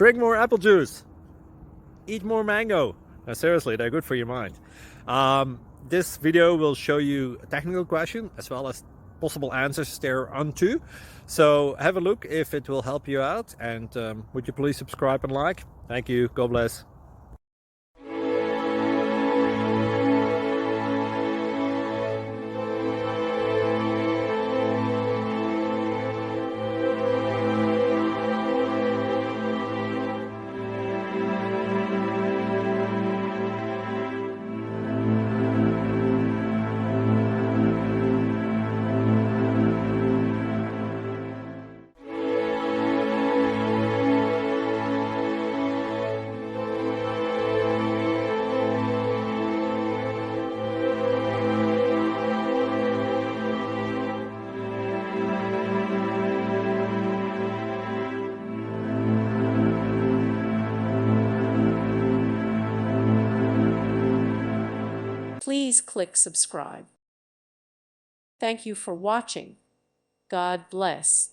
Drink more apple juice. Eat more mango. No, seriously, they're good for your mind. This video will show you a technical question as well as possible answers thereunto. So have a look if it will help you out, and would you please subscribe and like? Thank you. God bless. Please click subscribe. Thank you for watching. God bless.